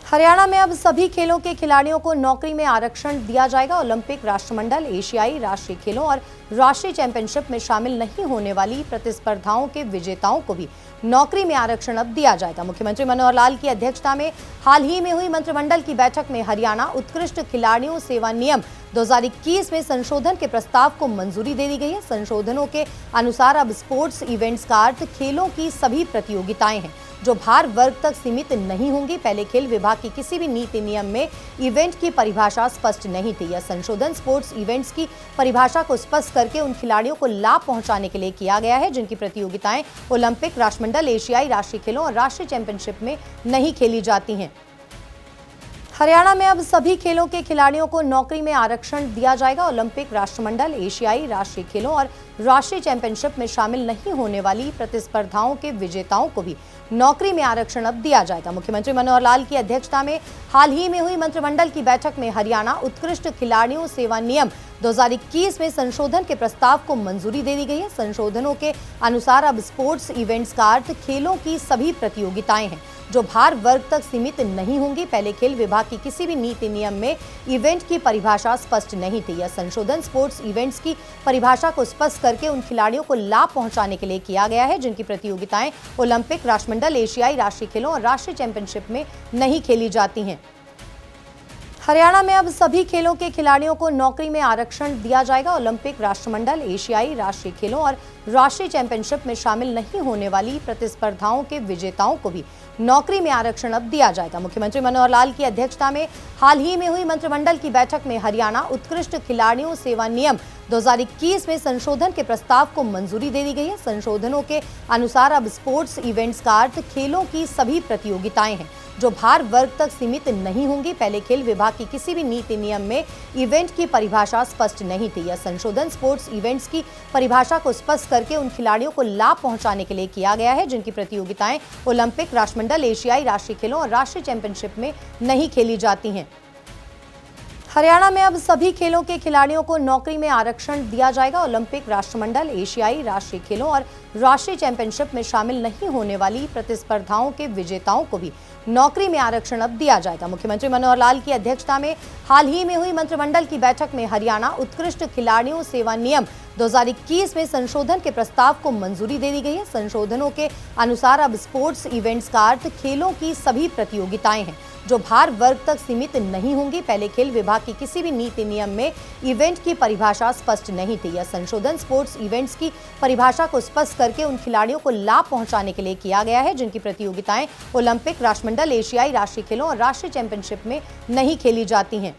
हरियाणा में अब सभी खेलों के खिलाड़ियों को नौकरी में आरक्षण दिया जाएगा। ओलंपिक, राष्ट्रमंडल, एशियाई, राष्ट्रीय खेलों और राष्ट्रीय चैंपियनशिप में शामिल नहीं होने वाली प्रतिस्पर्धाओं के विजेताओं को भी नौकरी में आरक्षण अब दिया जाएगा। मुख्यमंत्री मनोहर लाल की अध्यक्षता में हाल ही में हुई मंत्रिमंडल की बैठक में हरियाणा उत्कृष्ट खिलाड़ियों सेवा नियम 2021 में संशोधन के प्रस्ताव को मंजूरी दे दी गई है। संशोधनों के अनुसार अब स्पोर्ट्स इवेंट्स का अर्थ खेलों की सभी प्रतियोगिताएं हैं जो भार वर्ग तक सीमित नहीं होंगी। पहले खेल विभाग की किसी भी नीति नियम में इवेंट की परिभाषा स्पष्ट नहीं थी। यह संशोधन स्पोर्ट्स इवेंट्स की परिभाषा को स्पष्ट करके उन खिलाड़ियों को लाभ पहुंचाने के लिए किया गया है जिनकी प्रतियोगिताएं ओलंपिक, राष्ट्रमंडल, एशियाई, राष्ट्रीय खेलों और राष्ट्रीय चैंपियनशिप में नहीं खेली जाती हैं। हरियाणा में अब सभी खेलों के खिलाड़ियों को नौकरी में आरक्षण दिया जाएगा। ओलंपिक, राष्ट्रमंडल, एशियाई, राष्ट्रीय खेलों और राष्ट्रीय चैंपियनशिप में शामिल नहीं होने वाली प्रतिस्पर्धाओं के विजेताओं को भी नौकरी में आरक्षण अब दिया जाएगा। मुख्यमंत्री मनोहर लाल की अध्यक्षता में हाल ही में हुई मंत्रिमंडल की बैठक में हरियाणा उत्कृष्ट खिलाड़ियों सेवा नियम 2021 में संशोधन के प्रस्ताव को मंजूरी दे दी गई है। संशोधनों के अनुसार अब स्पोर्ट्स इवेंट्स का अर्थ खेलों की सभी प्रतियोगिताएं हैं जो भार वर्ग तक सीमित नहीं होंगी। पहले खेल विभाग की किसी भी नीति नियम में इवेंट की परिभाषा स्पष्ट नहीं थी। यह संशोधन स्पोर्ट्स इवेंट्स की परिभाषा को स्पष्ट करके उन खिलाड़ियों को लाभ पहुंचाने के लिए किया गया है जिनकी प्रतियोगिताएं ओलंपिक, राष्ट्रमंडल, एशियाई, राष्ट्रीय खेलों और राष्ट्रीय चैंपियनशिप में नहीं खेली जाती हैं। हरियाणा में अब सभी खेलों के खिलाड़ियों को नौकरी में आरक्षण दिया जाएगा। ओलंपिक, राष्ट्रमंडल, एशियाई, राष्ट्रीय खेलों और राष्ट्रीय चैंपियनशिप में शामिल नहीं होने वाली प्रतिस्पर्धाओं के विजेताओं को भी नौकरी में आरक्षण अब दिया जाएगा। मुख्यमंत्री मनोहर लाल की अध्यक्षता में हाल ही में हुई मंत्रिमंडल की बैठक में हरियाणा उत्कृष्ट खिलाड़ियों सेवा नियम 2021 में संशोधन के प्रस्ताव को मंजूरी दे दी गई है। संशोधनों के अनुसार अब स्पोर्ट्स इवेंट्स का अर्थ खेलों की सभी प्रतियोगिताएं हैं जो भार वर्ग तक सीमित नहीं होंगी। पहले खेल विभाग की किसी भी नीति नियम में इवेंट की परिभाषा स्पष्ट नहीं थी। यह संशोधन स्पोर्ट्स इवेंट्स की परिभाषा को स्पष्ट करके उन खिलाड़ियों को लाभ पहुंचाने के लिए किया गया है जिनकी प्रतियोगिताएं ओलंपिक, राष्ट्रमंडल, एशियाई, राष्ट्रीय खेलों और राष्ट्रीय चैंपियनशिप में नहीं खेली जाती हैं। हरियाणा में अब सभी खेलों के खिलाड़ियों को नौकरी में आरक्षण दिया जाएगा। ओलंपिक, राष्ट्रमंडल, एशियाई, राष्ट्रीय खेलों और राष्ट्रीय चैंपियनशिप में नहीं खेली जाती हैं। हरियाणा में अब सभी खेलों के खिलाड़ियों को नौकरी में आरक्षण दिया जाएगा। ओलंपिक, राष्ट्रमंडल, एशियाई, राष्ट्रीय खेलों और राष्ट्रीय चैंपियनशिप में शामिल नहीं होने वाली प्रतिस्पर्धाओं के विजेताओं को भी नौकरी में आरक्षण अब दिया जाएगा। मुख्यमंत्री मनोहर लाल की अध्यक्षता में हाल ही में हुई मंत्रिमंडल की बैठक में हरियाणा उत्कृष्ट खिलाड़ियों सेवा नियम 2021 में संशोधन के प्रस्ताव को मंजूरी दे दी गई है। संशोधनों के अनुसार अब स्पोर्ट्स इवेंट्स का अर्थ खेलों की सभी प्रतियोगिताएं हैं जो भार वर्ग तक सीमित नहीं होंगी। पहले खेल विभाग की किसी भी नीति नियम में इवेंट की परिभाषा स्पष्ट नहीं थी। यह संशोधन स्पोर्ट्स इवेंट्स की परिभाषा को स्पष्ट करके उन खिलाड़ियों को लाभ पहुंचाने के लिए किया गया है जिनकी प्रतियोगिताएं ओलंपिक, राष्ट्रमंडल, एशियाई, राष्ट्रीय खेलों और राष्ट्रीय चैंपियनशिप में नहीं खेली जाती हैं।